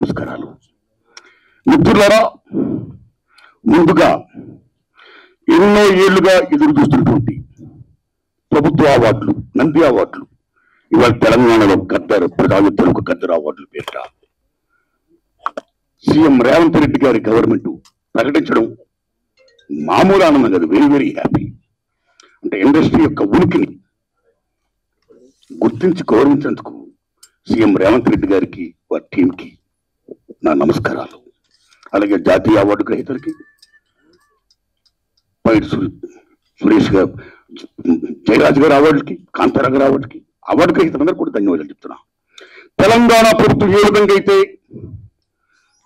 నమస్కారాలు. మిత్రులారా, ముందుగా ఎన్నో ఏళ్లుగా ఎదురు చూస్తున్నటువంటి ప్రభుత్వ అవార్డులు, నంది అవార్డులు ఇవాళ తెలంగాణలో గద్దరు ప్రజాయుద్ధులకు గద్దరు అవార్డులు పేరిట సీఎం రేవంత్ రెడ్డి గారి గవర్నమెంట్ ప్రకటించడం మామూలు ఆనందం కాదు. Very very happy. అంటే ఇండస్ట్రీ యొక్క ఉనికిని గుర్తించి గౌరవించేందుకు సీఎం రేవంత్ రెడ్డి గారికి, వారి టీంకి నా నమస్కారాలు. అలాగే జాతీయ అవార్డు గ్రహీతలకి, పైడి సురేష్ గారు, జయరాజ్ గారి అవార్డులకి, కాంతారా గారి అవార్డు గ్రహీతలందరూ కూడా ధన్యవాదాలు చెప్తున్నా. తెలంగాణ ప్రభుత్వం ఏ విధంగా అయితే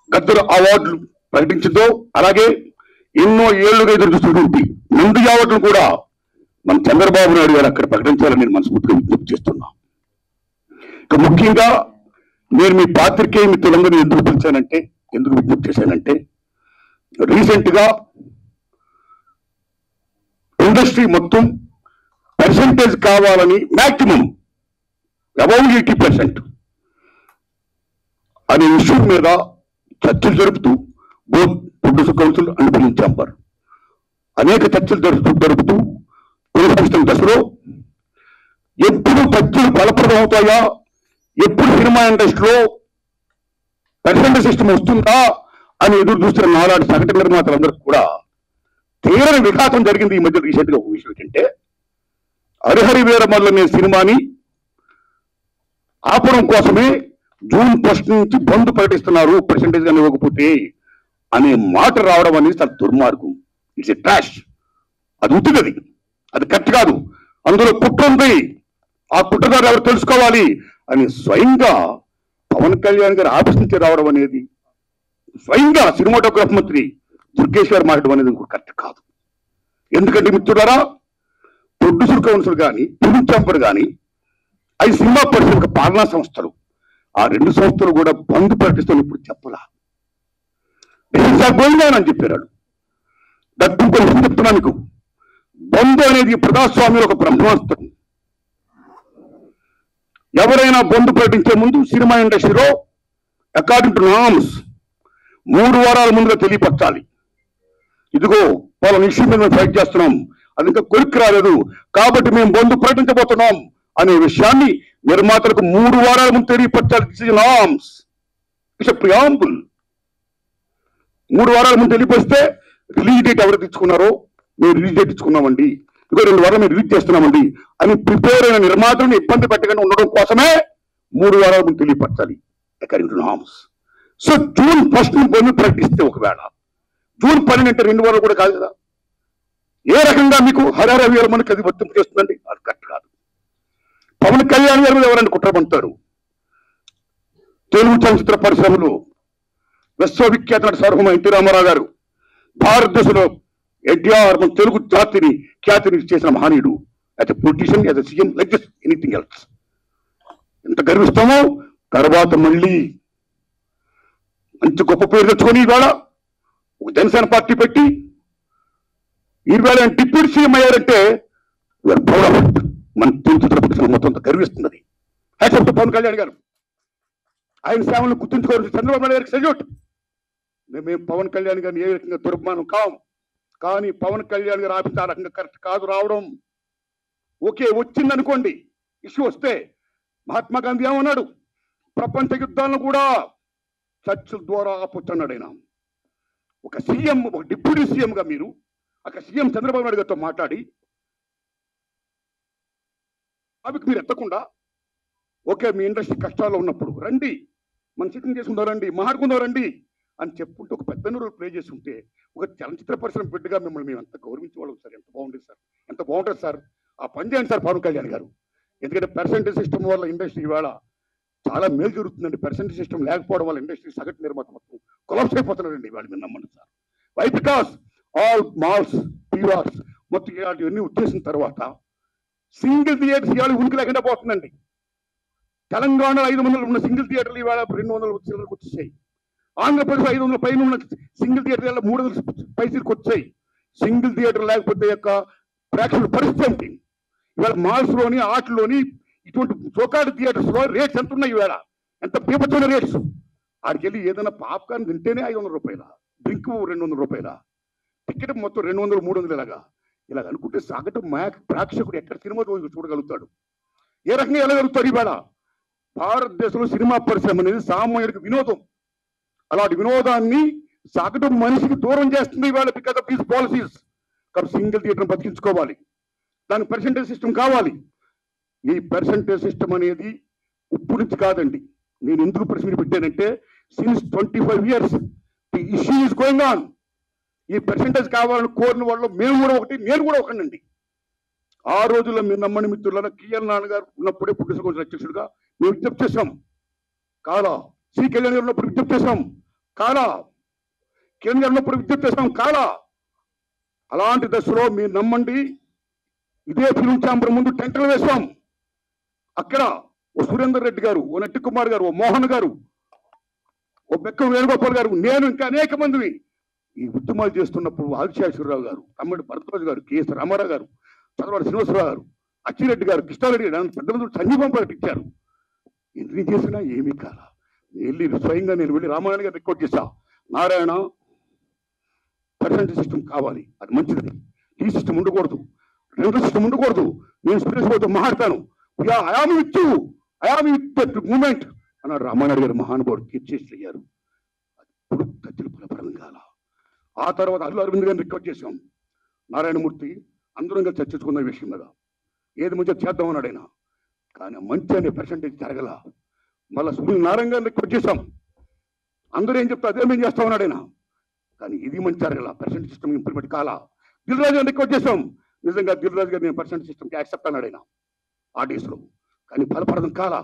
గద్దరు అవార్డులు ప్రకటించిందో అలాగే ఎన్నో ఏళ్లుగా ఎదురు చూస్తున్నటువంటి నంది అవార్డులు కూడా మన చంద్రబాబు నాయుడు గారు అక్కడ ప్రకటించాలని నేను మనస్ఫూర్తిగా విజ్ఞప్తి చేస్తున్నా. ఇక ముఖ్యంగా నేను మీ పాత్రికేయ మిత్రులందరూ ఎందుకు పిలిచానంటే, ఎందుకు విజ్ఞప్తి చేశానంటే, రీసెంట్ గా ఇండస్ట్రీ మొత్తం పర్సెంటేజ్ కావాలని మాక్సిమం అబౌవ్ 80% అనే ఇష్యూ మీద చర్చలు జరుపుతూ both producer council and film chamber అనేక చర్చలు జరుపుతూ పునఃసంస్థ దశలో ఎప్పుడు చర్చలు ఫలప్రదం అవుతాయా, ఎప్పుడు సినిమా ఇండస్ట్రీలో పర్సెంటేజ్ సిస్టమ్ వస్తుందా అని ఎదురు చూస్తున్న నాలాంటి సగటు నిర్మాతలందరికీ కూడా తీవ్ర విఘాతం జరిగింది. ఈ మధ్య రీసెంట్ గా ఒక విషయం ఏంటంటే, హరిహరి వీరమల్లు అనే సినిమాని ఆపడం కోసమే జూన్ 1 నుంచి బంద్ ప్రకటిస్తున్నారు పర్సెంటేజ్ గా ఇవ్వకపోతే అనే మాట రావడం అనేది చాలా దుర్మార్గం. It's a trash. అది ఉత్తిగది, అది కరెక్ట్ కాదు. అందులో కుట్ర ఉంది. ఆ కుట్రదారు ఎవరు తెలుసుకోవాలి అని స్వయంగా పవన్ కళ్యాణ్ గారు ఆఫీస్ నుంచి రావడం అనేది, స్వయంగా సినిమాటోగ్రఫీ మంత్రి దుర్గేష్ గారు మాట్లాడడం అనేది కరెక్ట్ కాదు. ఎందుకంటే మిత్రులారా, ప్రొడ్యూసర్ కౌన్సిల్ కానీ, ఫిల్మ్ ఛాంబర్ కానీ, అవి సినిమా పరిశ్రమ పాలనా సంస్థలు, ఆ రెండు సంస్థలు కూడా బంద్ ప్రకటిస్తాను ఇప్పుడు చెప్పలా. అని చెప్పారు. డబ్బు చెప్తున్నా మీకు, బంద్ అనేది ప్రజాస్వామ్యంలో ఒక బ్రహ్మాస్త్రం. ఎవరైనా బంద్ ప్రకటించే ముందు సినిమా ఇండస్ట్రీలో అకార్డింగ్ టు నార్మ్స్ 3 వారాల ముందుగా తెలియపరచాలి. ఇదిగో వాళ్ళ ఇష్యూ మీద మేము ఫైట్ చేస్తున్నాం, అది ఇంకా కొలిక్కి రాలేదు కాబట్టి మేము బంద్ ప్రకటించబోతున్నాం అనే విషయాన్ని నిర్మాతలకు 3 వారాల ముందు తెలియపరచాలి. This is norms, it's a preamble. 3 వారాల ముందు తెలియపరిస్తే రిలీజ్ డేట్ ఎవరు తెచ్చుకున్నారో, మేము రిలీజ్ డేట్ ఇచ్చుకున్నామండి, ఇంకో 2 వారాలు మేము రిలీజ్ చేస్తున్నామండి అని ప్రిపేర్ అయిన నిర్మాతలను ఇబ్బంది పెట్టకుండా ఉండడం కోసమే 3 వారాల ముందు తెలియపరచాలి according to norms. So June 1 bandh ప్రకటిస్తే, ఒకవేళ జూన్ 12 అంటే 2 వారాలు కూడా కాదు కదా, ఏ రకంగా మీకు హరిహర వీరమల్లుకి అది వర్తింపు చేస్తుందండి? అది కరెక్ట్ కాదు. పవన్ కళ్యాణ్ గారు ఎవరైనా కుట్రపడతారు. తెలుగు చలనచిత్ర పరిశ్రమలో విశ్వవిఖ్యాత నట సార్వభౌమ ఎన్టీ రామారావు గారు భారతదేశంలో ఎన్టీఆర్ తెలుగు జాతిని ఖ్యాతిని చేసిన మహనీయుడు. As a politician, as a CM, like this anything else. ఎంత గర్విస్తామో. తర్వాత మళ్ళీ మంచి గొప్ప పేరు తెచ్చుకొని ఈవేళ ఒక జనసేన పార్టీ పెట్టి ఈవేళ డిప్యూటీ సీఎం అయ్యారంటే మన చలనచిత్ర పరిశ్రమ మొత్తం గర్విస్తున్నది. హ్యాట్స్ పవన్ కళ్యాణ్ గారు. ఆయన సేవలను గుర్తుంచుకోవాలి. చంద్రబాబు నాయుడు గారికి సెల్యూట్. మేము పవన్ కళ్యాణ్ గారిని ఏ రకంగా దుర్మానం కాం, కానీ పవన్ కళ్యాణ్ గారు ఆఫీస్ ఆ రకంగా కరెక్ట్ కాదు రావడం. ఓకే, వచ్చింది అనుకోండి, ఇష్యూ వస్తే మహాత్మా గాంధీ ఏమన్నాడు, ప్రపంచ యుద్ధాలను కూడా చర్చల ద్వారా ఆపొచ్చన్నాడు ఆయన. ఒక సీఎం, ఒక డిప్యూటీ సీఎంగా మీరు అక్కడ సీఎం చంద్రబాబు నాయుడు గారితో మాట్లాడి అవికి మీరు ఎత్తకుండా, ఓకే మీ ఇండస్ట్రీ కష్టాల్లో ఉన్నప్పుడు రండి, మన సిట్టింగ్ చేసుకుందాం రండి, మాట్లాడుకుందాం రండి అని చెప్పుకుంటూ ఒక పెద్ద రోల్ ప్లే చేసి ఉంటే, ఒక చలనచిత్ర పరిశ్రమ బిడ్డగా మిమ్మల్ని మేము ఎంత గౌరవించేవాళ్ళం సార్. ఎంత బాగుంటుంది సార్, ఎంత బాగుంటుంది సార్. ఆ పని చేయండి సార్ పవన్ కళ్యాణ్ గారు. ఎందుకంటే పర్సెంటేజ్ సిస్టమ్ వల్ల ఇండస్ట్రీ ఇవాళ చాలా మేలు జరుగుతుందండి. పర్సెంటేజ్ సిస్టమ్ లేకపోవడం వల్ల ఇండస్ట్రీ సగటు నిర్మాత మొత్తం కొలాప్స్ అయిపోతున్నారండి ఇవాళ. మీరు నమ్మండి sir. Why? Because all malls, PRs మొత్తం ఇవన్నీ వచ్చేసిన తర్వాత సింగిల్ థియేటర్స్ ఇవాళ ఉనికి లేకుండా పోతుందండి. తెలంగాణలో 500 ఉన్న సింగిల్ థియేటర్లు ఇవాళ 200 వచ్చేసాయి. ఆంధ్రప్రదేశ్ 500 పైన ఉన్న సింగిల్ థియేటర్ 300 పైసలకు వచ్చాయి. సింగిల్ థియేటర్ లేకపోతే యొక్క ప్రేక్షకుల పరిస్థితి ఏంటి? ఇవాళ మాల్స్ లోని, ఆటల్లోని, ఇటువంటి చోకాటి థియేటర్స్ లో రేట్స్ ఎంత ఉన్నాయి ఇవాళ? ఎంత బీభత్సమైన రేట్స్. ఆడికి వెళ్ళి ఏదైనా పాప్కార్న్ తింటేనే 500 రూపాయల, డ్రింక్ 200 రూపాయల, టికెట్ మొత్తం 200 300 ఇలాగ అనుకుంటే సగటు ప్రేక్షకుడు ఎక్కడ సినిమా చూడగలుగుతాడు? ఏ రకంగా వెళ్ళగలుగుతాడు? ఇవాళ భారతదేశంలో సినిమా పరిశ్రమ అనేది సామాన్యుడికి వినోదం. అలాంటి వినోదాన్ని సగటు మనిషికి దూరం చేస్తుంది ఇవాళ బికాస్ ఆఫ్ దీస్ పాలసీస్. కాబట్టి సింగిల్ థియేటర్ బతికించుకోవాలి, దానికి పర్సెంటేజ్ సిస్టమ్ కావాలి. ఈ పర్సెంటేజ్ సిస్టమ్ అనేది ఇప్పుడు నుంచి కాదండి. నేను ఎందుకు ప్రశ్న పెట్టానంటే since 25 years the issue is going on. ఈ పర్సెంటేజ్ కావాలని కోరిన వాళ్ళు మేము కూడా ఒకటి, నేను కూడా ఒకనండి. ఆ రోజుల్లో మీరు నమ్మని మిత్రులలో కిఎల్ నాన్నగారు ఉన్నప్పుడే పుట్టిన కౌన్సిల్ అధ్యక్షుడిగా మేము విజ్ఞప్తి చేశాం కాలా, సి కళ్యాణ్ గారు ఉన్నప్పుడు విజ్ఞప్తి చేశాం కాలా, కిరణ్ గారు ఉన్నప్పుడు విజ్ఞప్తి చేశాం కాలా. అలాంటి దశలో మీరు నమ్మండి, ఇదే ఫిలిం ఛాంబర్ ముందు టెంటలు వేశాం. అక్కడ ఓ సురేందర్ రెడ్డి గారు, ఓ నట్టి కుమార్ గారు, ఓ మోహన్ గారు, ఓ బెక్క వేణుగోపాల్ గారు, నేను ఇంకా అనేక మందిని ఈ ఉద్యమాలు చేస్తున్నప్పుడు ఆదిశేషవరరావు గారు, తమ్ముడు భరద్వాజ్ గారు, కెఎస్ రామారావు గారు, చదవాడి శ్రీనివాసరావు గారు, అచ్చిరెడ్డి గారు, కృష్ణారెడ్డి గారు పెద్ద మంది సంఘీభం ప్రకటించారు. ఎన్ని చేసినా ఏమీ కాల. స్వయంగా నేను వెళ్ళి రామారాయణ గారు రికార్డ్ చేశా, నారాయణ పర్సెంటేజ్ సిస్టమ్ కావాలి, అది మంచిది, ఈ సిస్టమ్ ఉండకూడదు, రెండో సిస్టమ్ ఉండకూడదు, నేను సురేష్ బాబుతో మాట్లాడతాను, ఐఆమ్ విత్ దట్ మూమెంట్ అన్నాడు రామారాయణ గారు. మహానుభావుడు కీర్చేసి అయ్యారు. ఇప్పుడు గజ్జలు ఫలప్రదం కాల. ఆ తర్వాత అల్లు అరవింద్ గారిని రికార్డ్ చేశాం. నారాయణమూర్తి అందరం కలిసి చర్చించుకున్న విషయం మీద ఏది మంచిగా చేద్దాం అన్నాడు ఆయన. కానీ మంచి అనే పర్సెంటేజ్ జరగల. మళ్ళీ సూర్య నారాయణ గారిని రికార్డ్ చేశాం. అందరూ ఏం చెప్తా అదే మేము చేస్తాం అన్నాడు ఆయన. కానీ ఇది మంచి జరగల, పర్సెంటేజ్ సిస్టమ్ ఇంప్లిమెంట్ కాల. దిల్ రాజు గారిని రికార్డ్ చేశాం. నిజంగా దిల్ రాజు గారు నేను పర్సెంటేజ్ సిస్టమ్కి యాక్సెప్ట్ అన్నాడు ఆయన ఆర్టీస్లో. కానీ ఫలప్రదం కాల.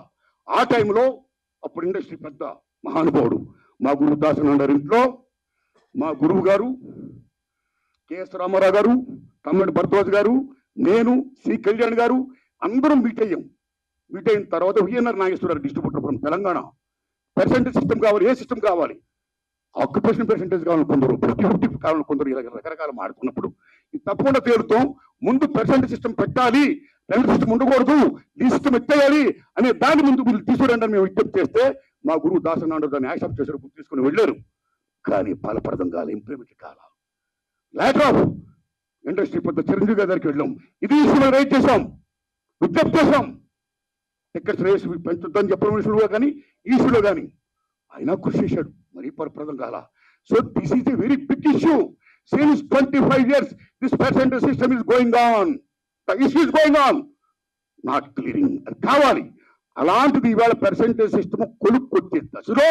ఆ టైంలో అప్పుడు ఇండస్ట్రీ పెద్ద మహానుభావుడు మా గురువు దాసన్ గారి ఇంట్లో మా గురువు గారు కెఎస్ రామారావు గారు, తమ్ముడు భరద్వాజ్ గారు, నేను, సి కళ్యాణ్ గారు అందరం మీట్ అయ్యాం. మీట్ అయిన తర్వాత VNR Nageswara Rao distributor from Telangana, percentage system కావాలి, ఏ సిస్టమ్ కావాలి, ఆక్యుపేషన్ పర్సెంటేజ్ కావాలని కొందరు, 50-50 కావాలని కొందరు, ఇలా రకరకాల మాడుతున్నప్పుడు ఇది తప్పకుండా తేలుతాం. ముందు పర్సెంటేజ్ సిస్టమ్ పెట్టాలి, రెండు సిస్టమ్ ఉండకూడదు, ఈ సిస్టమ్ ఎత్తేయాలి అనే దాని ముందు మీరు తీసుకురండి మేము విజ్ఞప్తి చేస్తే మా గురువు దాసనాడు దాన్ని యాక్సెప్ట్ చేశారు, తీసుకుని వెళ్ళారు. కానీ ఫలప్రదం కాల, ఇంప్లిమెంట్ కాల. లేటర్ ఆఫ్ ఇండస్ట్రీ పెద్ద చిరంజీవి గారి దగ్గరికి వెళ్ళాం, ఇది ఇష్యూలో రైట్ చేశాం, విజ్ఞప్తి చేశాం, టికెట్స్ రేస్ పెంచుద్దని చెప్పడం ఇష్యూలో కానీ ఈ ఇష్యూలో కానీ ఆయన కృషి చేశాడు. మరీ ఫలప్రదం కాల. So this is a very big issue. Since 25 years this percentage system is going on, the issue is going on, not clearing. అది కావాలి. అలాంటిది ఇవాళ పర్సెంటేజ్ సిస్టమ్ కొలుక్కొచ్చే దశలో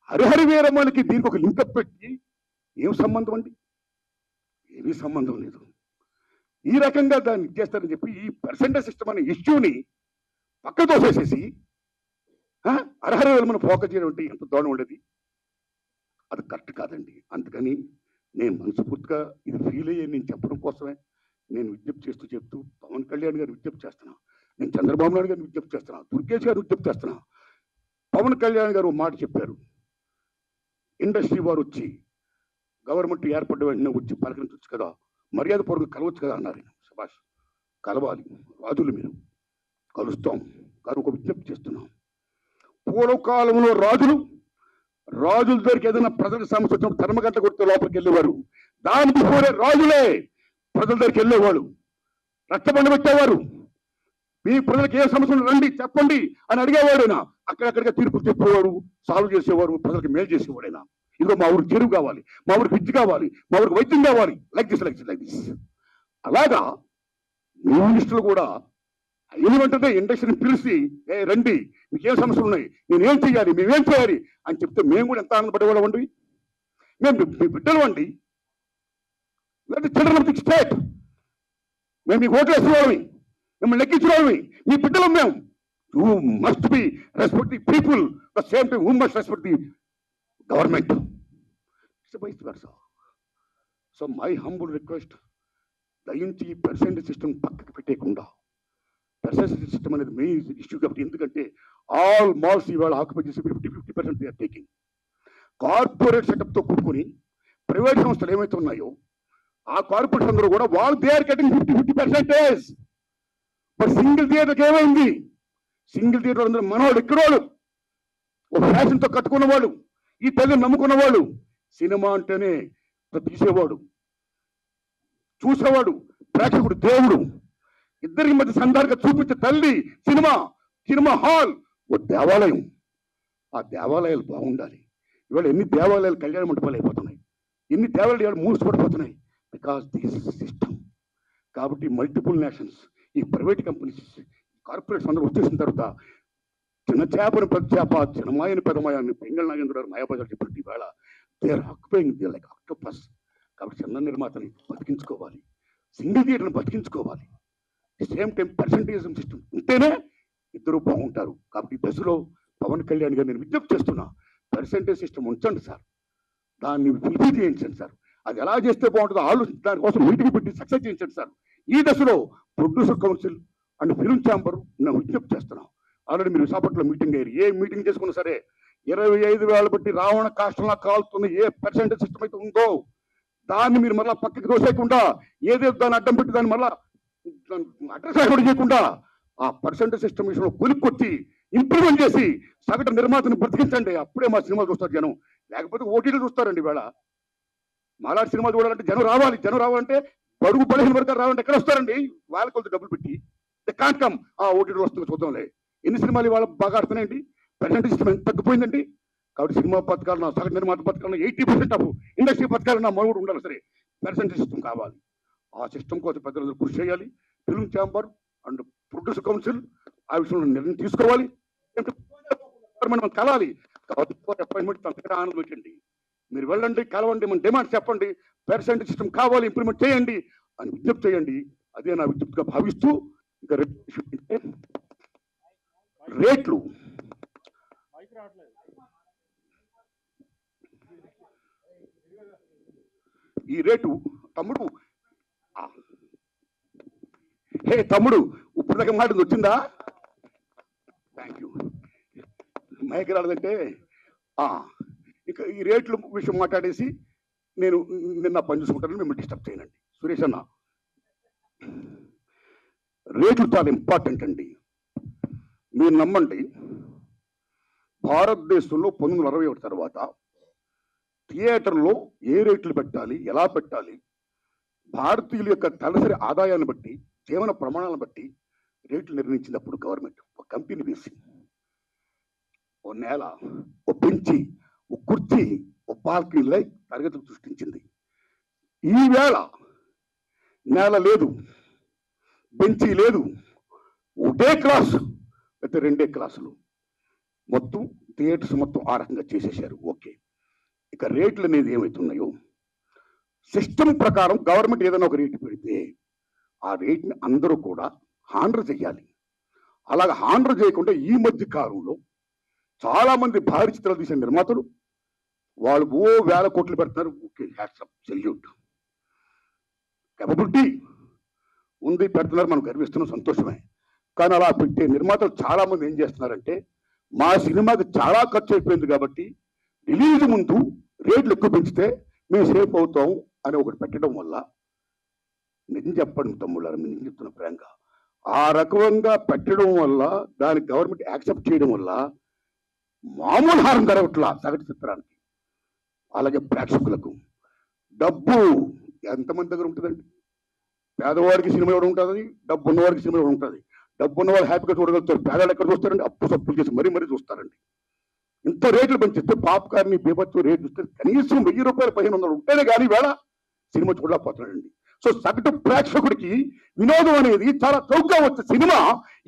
హరిహరి వీరమ్మకి దీనికి ఒక లింకప్ పెట్టి ఏం సంబంధం అండి? ఏమీ సంబంధం లేదు. ఈ రకంగా దాన్ని చేస్తారని చెప్పి ఈ పర్సెంటేజ్ సిస్టమ్ అనే ఇష్యూని పక్క తోసేసేసి హరిహరి వీరమ్మని ఫోకస్ చేయడం అంటే ఎంత దూరం ఉండేది? అది కరెక్ట్ కాదండి. అందుకని నేను మనస్ఫూర్తిగా ఇది ఫీల్ అయ్యే నేను చెప్పడం కోసమే నేను విజ్ఞప్తి చెప్తూ పవన్ కళ్యాణ్ గారు విజ్ఞప్తి చేస్తున్నా, నేను చంద్రబాబు నాయుడు గారిని విజ్ఞప్తి చేస్తున్నా, దుర్గేష్ గారు విజ్ఞప్తి చేస్తున్నా. పవన్ కళ్యాణ్ గారు మాట చెప్పారు, ఇండస్ట్రీ వారు వచ్చి గవర్నమెంట్ ఏర్పడ్డ వెంటనే వచ్చి పలకరించవచ్చు కదా, మర్యాద పూర్వకంగా కలవచ్చు కదా అన్నారు. శభాష్, కలవాలి రాజులు, మీరు కలుస్తాం. కానీ ఒక విజ్ఞప్తి చేస్తున్నాం, పూర్వకాలంలో రాజుల దగ్గరికి ఏదైనా ప్రజలకు సమస్య వచ్చినప్పుడు ధర్మగంట కొడితే లోపలికి వెళ్ళేవారు. దాని బిఫోరే రాజులే ప్రజల దగ్గరికి వెళ్ళేవాడు, రచ్చబండ పెట్టేవారు. మీ ప్రజలకు ఏ సమస్య రండి చెప్పండి అని అడిగేవాడైనా, అక్కడక్కడిగా తీర్పులు చెప్పేవాడు, సాల్వ్ చేసేవారు, ప్రజలకు మేలు చేసేవాడైనా. ఇదిగో మా ఊరికి చెరువు కావాలి, మా ఊరికి విద్య కావాలి, మా ఊరికి వైద్యం కావాలి, లైక్ దిస్. అలాగా మీ మినిస్టర్లు కూడా వెంటనే ఇండస్ట్రీని పిలిచి రండి, మీకేం సమస్యలు ఉన్నాయి, నేనేం చేయాలి, మేమేం చేయాలి అని చెప్తే మేము కూడా ఎంత ఆనందపడేవాళ్ళం అండి. మేము మీ బిడ్డలు అండి, చిల్డ్రన్ ఆఫ్ ది స్టేట్. మేము మీకు ఓట్లు వేసేవాళ్ళమి, మిమ్మల్ని లెక్కించేవాళ్ళమి, మీ బిడ్డలు మేము. You must be respect the people the same time who must respect the government. So my humble request, దయించి ఈ పర్సెంటేజ్ సిస్టమ్ పక్కకి పెట్టేయకుండా, పర్సెంటేజ్ సిస్టమ్ అనేది మెయిన్ ఇష్యూ కాబట్టి. ఎందుకంటే ఆల్ మాల్స్ ఇవాళ ఆక్యుపై చేసి 50% దే ఆర్ టేకింగ్. కార్పొరేట్ సెటప్తో కూడుకొని private సంస్థలు ఏమైతే ఉన్నాయో ఆ కార్పొరేట్స్ అందరూ కూడా వాళ్ళు they are getting 50% but single థియేటర్కి ఏమైంది? సింగిల్ థియేటర్ అందరూ మనవాళ్ళు ఎక్కడోళ్ళు ఒక ఫ్యాషన్తో కట్టుకున్నవాడు, ఈ తల్లిని నమ్ముకున్నవాడు, సినిమా అంటేనే తీసేవాడు, చూసేవాడు, ప్రేక్షకుడు దేవుడు, ఇద్దరికి మధ్య సందర్గా చూపించే తల్లి సినిమా, సినిమా హాల్ ఓ దేవాలయం. ఆ దేవాలయాలు బాగుండాలి. ఇవాళ ఎన్ని దేవాలయాలు కళ్యాణ మండపాలు అయిపోతున్నాయి, ఎన్ని దేవాలయాలు మూసిపడిపోతున్నాయి, బికాస్ దిస్ సిస్టమ్. కాబట్టి మల్టిపుల్ నేషన్స్, ఈ ప్రైవేట్ కంపెనీస్, కార్పొరేట్స్ అందరూ వచ్చేసిన తర్వాత చిన్న చేపను పెద్ద చేప, చిన్నమాయని పెద్దమాయాన్ని పెంగళ నాగేంద్ర మాయాబజార్ చెప్పినట్టు ఈవేళ they are occupying they like octopus. కాబట్టి చిన్న నిర్మాతని బతికించుకోవాలి, సింగిల్ థియేటర్ని బతికించుకోవాలి. సేమ్ టైం పర్సంటేజ్ సిస్టమ్ ఉంటేనే ఇద్దరు బాగుంటారు. కాబట్టి దశలో పవన్ కళ్యాణ్ గారు నేను విజ్ఞప్తి చేస్తున్నా, పర్సంటేజ్ సిస్టమ్ ఉంచండి సార్, దాన్ని ఫుల్ఫిల్ చేయించండి సార్. అది ఎలా చేస్తే బాగుంటుందో ఆలోచించి దానికోసం మీటింగ్ పెట్టి సక్సెస్ చేయించండి సార్. ఈ దశలో producer council and film chamber నేను విజ్ఞప్తి చేస్తున్నాం. ఆల్రెడీ మీరు విశాఖపట్నంలో మీటింగ్ అయ్యారు. ఏ మీటింగ్ చేసుకున్నా సరే 25,000 బట్టి రావణ కాష్టంలా కాలుతున్న ఏ పర్సెంటేజ్ సిస్టమ్ అయితే ఉందో దాన్ని మీరు మళ్ళీ పక్కకి దోసేయకుండా, ఏదేదో దాన్ని అడ్డం పెట్టి దాన్ని మళ్ళీ అడ్రస్ కూడా చేయకుండా ఆ పర్సెంటేజ్ సిస్టమ్ విషయంలో కొనుక్కొచ్చి ఇంప్రూవ్మెంట్ చేసి సగటు నిర్మాతను బ్రతికించండి. అప్పుడే మా సినిమా చూస్తారు జనం, లేకపోతే ఓటీలు చూస్తారండి. వేళ మాలాంటి సినిమా చూడాలంటే జనం రావాలి. జనం రావాలంటే బడుగు బలహీన వర్గాలు రావాలంటే ఎక్కడ వస్తారండి? వాళ్ళకి కొంత డబ్బులు పెట్టి కాంట్ కమ్, ఆ ఓటీలు వస్తుంది చూద్దాంలే. ఎన్ని సినిమాలు ఇవాళ బాగా ఆడుతున్నాయండి, పర్సెంటేజ్ సిస్టమ్ ఎంత తగ్గిపోయిందండి. కాబట్టి సినిమా పథకాలు, సగటు నిర్మాత పథకాలను 80% ఆఫ్ ఇండస్ట్రీ పథకాలు నా మనవుడు ఉండాలి సరే, పర్సెంటేజ్ సిస్టమ్ కావాలి. ఆ సిస్టమ్ కోసం పెద్దలందరూ కృషి చేయాలి. Film chamber and producer council ఆ విషయంలో నిర్ణయం తీసుకోవాలి. మనం కలాలి. అపాయింట్మెంట్ అంతగా ఆనందం పెట్టండి. మీరు వెళ్ళండి, కలవండి, మన డిమాండ్ చెప్పండి, పర్సెంటేజ్ సిస్టమ్ కావాలి, ఇంప్లిమెంట్ చేయండి అని విజ్ఞప్తి చేయండి. అదే నా విజ్ఞప్తిగా భావిస్తూ ఇంకా రేట్లు ఈ రేటు తమ్ముడు, హే తమ్ముడు, ఇప్పుడు దగ్గర మాట వచ్చిందా? Thank you. మైక్ రాలేదంటే ఇక ఈ రేట్ల విషయం మాట్లాడేసి నేను నిన్న పని చూసుకుంటానని మిమ్మల్ని డిస్టర్బ్ చేయనండి. సురేష్ అన్న, రేట్లు చాలా ఇంపార్టెంట్ అండి. మీరు నమ్మండి, భారతదేశంలో 1961 తర్వాత థియేటర్లో ఏ రేట్లు పెట్టాలి, ఎలా పెట్టాలి, భారతీయుల యొక్క తలసరి ఆదాయాన్ని బట్టి, జీవన ప్రమాణాలను బట్టి రేట్లు నిర్ణయించినప్పుడు గవర్నమెంట్ ఒక కంపెనీ వేసి ఓ నేల, ఓ బెంచి, ఓ కుర్చీ, ఓ బాల్కనీలై తరగతులు సృష్టించింది. ఈవేళ నేల లేదు, బెంచీ లేదు, ఒకటే క్లాసు అయితే 2 క్లాసులు, మొత్తం థియేటర్స్ మొత్తం ఆ రకంగా చేసేసారు. ఓకే, ఇక రేట్లు అనేది ఏమవుతున్నాయో సిస్టమ్ ప్రకారం గవర్నమెంట్ ఏదైనా ఒక రేటు పెడితే ఆ రేట్ని అందరూ కూడా హాండర్ చేయాలి. అలాగే హాండర్ చేయకుండా ఈ మధ్య కాలంలో చాలా మంది భారీ చిత్రాలు తీసిన నిర్మాతలు వాళ్ళు వేల కోట్లు పెడుతున్నారు. ఓకే, హ్యాట్సప్, సెల్యూట్, కేపబిలిటీ ఉంది, పెడుతున్నారు, మనం గర్విస్తున్నాం, సంతోషమే. కానీ అలా పెట్టే నిర్మాతలు చాలా మంది ఏం చేస్తున్నారంటే, మా సినిమాకి చాలా ఖర్చు అయిపోయింది కాబట్టి రిలీజ్ ముందు రేట్లు ఎక్కువ పెంచితే మేము సేఫ్ అవుతాం అని ఒకటి పెట్టడం వల్ల, నిజం చెప్పండి తమ్ముళ్ళారా, నేను నిజం చెప్తున్న ప్రేంగా, ఆ రకంగా పెట్టడం వల్ల, దానికి గవర్నమెంట్ యాక్సెప్ట్ చేయడం వల్ల మామూలు హారం జరగట్లా సగటు చిత్రానికి. అలాగే ప్రేక్షకులకు డబ్బు ఎంతమంది దగ్గర ఉంటుందండి? పేదవాడికి సినిమా ఎవరు ఉంటుంది, డబ్బు ఉన్నవాడికి సినిమా ఎవరు ఉంటుంది. డబ్బు ఉన్నవాళ్ళు హ్యాపీగా చూడగలుగుతారు, పేదవాళ్ళు ఎక్కడ చూస్తారండి? అప్పు సప్పులు చేసి మరీ చూస్తారండి. ఇంత రేట్లు పెంచిస్తే పాప్కార్న్ బీభత్సం రేట్లు చూస్తే కనీసం 1000 రూపాయలు 1500 ఉంటేనే కానీ వేళ సినిమా చూడలేకపోతున్నాడండి. సో సగటు ప్రేక్షకుడికి వినోదం అనేది చాలా చౌకగా వచ్చే సినిమా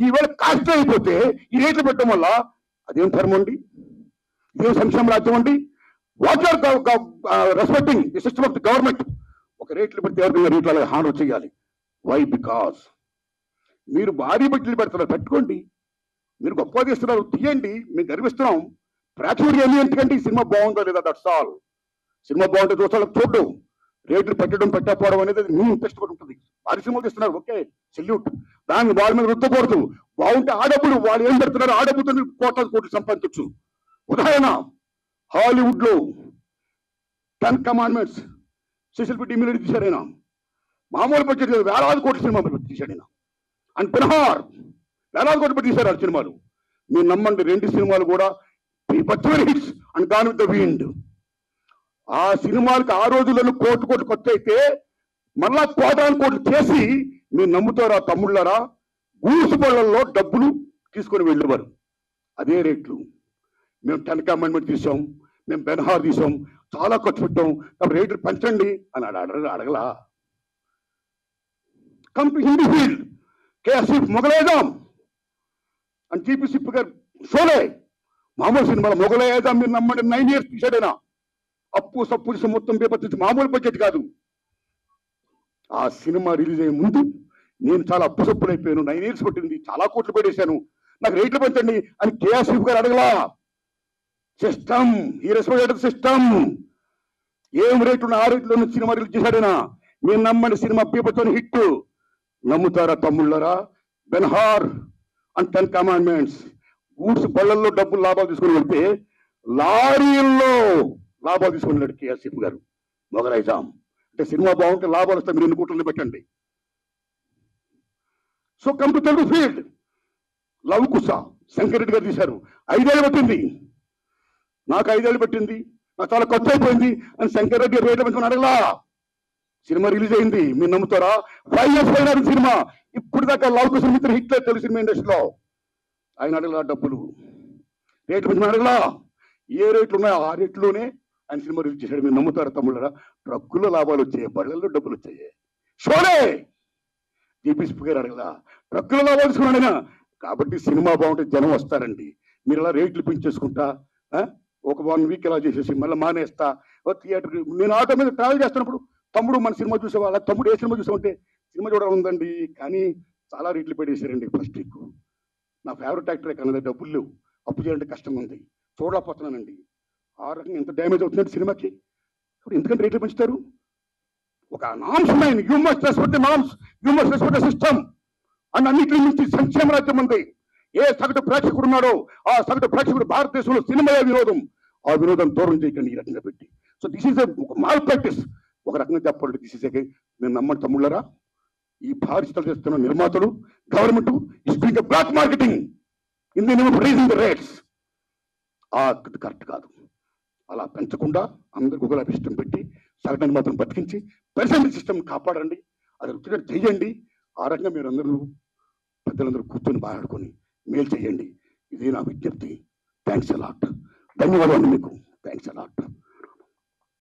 ఈవేళ కాస్ట్ అయిపోతే ఈ రేట్లు పెట్టడం వల్ల అదేం ధర్మం అండి? ఇదేం సంక్షేమ రాజ్యం అండి? What are respecting the system of the government. ఒక రేట్లు పెడితే ఎవరికైనా రేట్లు అలాగే హాండర్ చేయాలి. వై? బికాస్ మీరు భారీ బడ్జెట్లు పెడుతున్నారు, పెట్టుకోండి. మీరు గొప్పగా తీస్తున్నారు, తీయండి, మేము గర్విస్తున్నాం. ప్రేక్షకుడు ఏమి ఎందుకంటే ఈ సినిమా బాగుందో లేదా, దట్స్ ఆల్. సినిమా బాగుంటే చూస్తాం, చూడడం. రేట్లు పెట్టడం పెట్టకపోవడం అనేది మీ ఇంట్రెస్ట్ కూడా ఉంటుంది. భారీ సినిమాలు తీస్తున్నారు, ఓకే, సెల్యూట్. దాన్ని వాళ్ళ మీద రుద్దకూడదు. బాగుంటే ఆ డబ్బులు వాళ్ళు ఏం పెడుతున్నారు, ఆ డబ్బుతో కోట్లు సంపాదించవచ్చు. ఉదాహరణ, హాలీవుడ్ లో 10 కమాండ్మెంట్స్ స్పెషల్ పెట్టి ఇమ్యూనిటీ తీశాడు ఆయన. మామూలు బడ్జెట్ వేలాది కోట్ల సినిమా తీశాడు ఆయన. అండ్ బిహార్ వేలాది కోట్లు పెట్టి తీశారు ఆ సినిమాలు. మీరు నమ్మండి, 2 సినిమాలు కూడా బీభత్సమైన hits and gone with the wind. ఆ సినిమాలకు ఆ రోజులను కోట్లు కోట్లు ఖర్చు అయితే మళ్ళా కోటాను కోట్లు చేసి మీరు నమ్ముతారా తమ్ముళ్ళారా, గూసు బళ్ళల్లో డబ్బులు తీసుకొని వెళ్ళేవారు. అదే రేట్లు. మేము 10 కమాండ్మెంట్ తీసాం, మేము బెన్హార్ తీసాం, చాలా ఖర్చు పెట్టాం, కాబట్టి రేట్లు పెంచండి అని అడగలా. కమ్ టు హిందీ ఫీల్డ్, కేఎస్ఎఫ్ మొగలేదాం అని జీపీ సిప్ గారు షోలే మామూలు సినిమాలో మొగలేదాం మీరు నమ్మండి 9 years తీసాడైనా. అప్పు సప్పు మొత్తం బేపత్తి మామూలు బడ్జెట్ కాదు. ఆ సినిమా రిలీజ్ అయ్యే ముందు నేను చాలా అప్పు సప్పుడైపోయాను, 9 years పట్టింది, చాలా కోట్లు పెట్టేశాను, నాకు రేట్లు పెంచండి అని కేఎస్ఎఫ్ గారు అడగలా. సిస్టమ్, ఈ రెస్పెక్టెడ్ సిస్టమ్. ఏం రేట్లు ఆ రేట్లో సినిమా రిలీజ్ చేశాడైనా. మీరు నమ్మండి, సినిమా బీపత్సమైన హిట్. నమ్ముతారా తమ్ముళ్ళరా? Ben Hur and 10 commandments. గూడ్స్ బళ్ళల్లో డబ్బులు లాభాలు తీసుకుని వెళ్తే లారీల్లో లాభాలు తీసుకుని వెళ్ళాడు కేఎస్ఎఫ్ గారు. మొగలైజాం అంటే సినిమా బాగుంటే లాభాలు వస్తాయి, మీరు 2 కోట్లు పెట్టండి. So come to Telugu field. Lava Kusa Shankar Reddy గారు తీశారు, 5 ఏళ్ళు పట్టింది. నాకు 5 ఏళ్ళు పట్టింది, నాకు చాలా ఖర్చు అయిపోయింది అని శంకర్ రెడ్డి గారు రేట్లు పెంచుకుని అడగలా. సినిమా రిలీజ్ అయింది, మీరు నమ్ముతారా? 5 years పైన సినిమా. ఇప్పుడు దాకా లవ్ కుశ మిత్ర హిట్ లేదు తెలుగు సినిమా ఇండస్ట్రీలో. ఆయన అడగలా డబ్బులు, రేట్లు పెంచుకుని అడగలా. ఏ రేట్లు ఉన్నాయో ఆ రేట్లోనే ఆయన సినిమా రిలీజ్ చేశాడు. మీరు నమ్ముతారా తమ్ముళ్ళరా? ట్రక్కుల్లో లాభాలు వచ్చాయి, బళ్ళల్లో డబ్బులు వచ్చాయి. షోలే జీపీసీ గారు అడగలా, ట్రక్కుల్లో లాభాలు తీసుకున్నాడైనా. కాబట్టి సినిమా బాగుంటే జనం వస్తారండి. మీరు ఇలా రేట్లు పెంచేసుకుంటా ఒక 1 week ఇలా చేసేసి మళ్ళీ మానేస్తా. థియేటర్ నేను ఆటో మీద ట్రావెల్ చేస్తున్నప్పుడు తమ్ముడు మన సినిమా చూసేవాళ్ళ, తమ్ముడు ఏ సినిమా చూసామంటే సినిమా చూడాలి ఉందండి, కానీ చాలా రేట్లు పెట్టేశారండి ఫస్ట్ వీక్. నా ఫేవరెట్ యాక్టరే కానీ డబ్బులు లేవు, అప్పు చేయాలంటే కష్టంగా ఉంది, చూడలేకపోతున్నానండి. ఆ రకంగా ఎంత డ్యామేజ్ అవుతుందంటే సినిమాకి. ఇప్పుడు ఎందుకంటే రేట్లు పెంచుతారు? ఒక నామ్స్ ఉన్నాయి, you must respect the norms, you must respect the system. And అన్నింటి నుంచి సంక్షేమ రాజ్యం ఉంది. ఏ సగటు ప్రేక్షకుడు ఉన్నాడో ఆ సగటు ప్రేక్షకుడు భారతదేశంలో సినిమా వినోదం, ఆ వినోదం దూరం చేయకండి ఈ రకంగా పెట్టి. So this is mall practice. ఒక రకంగా చెప్పాలంటే దిస్ ఈస్ నేను నమ్మని తమ్ముళ్ళరా, ఈ భారీ చిత్రాలు చేస్తున్న నిర్మాతలు, government is doing a black marketing in the name of raising the rates. Correct కాదు. అలా పెంచకుండా అందరికి ఒకలా సిస్టమ్ పెట్టి సగటాన్ని మాత్రం బతికించి పర్సెంటేజ్ సిస్టమ్ కాపాడండి. అది వచ్చినట్టు చెయ్యండి. ఆ రకంగా మీరు అందరూ పెద్దలందరూ కూర్చొని మాట్లాడుకొని మేలు చేయండి. ఇదే నా విజ్ఞప్తి. Thanks a lot. ధన్యవాదాలు మీకు. Thanks a lot.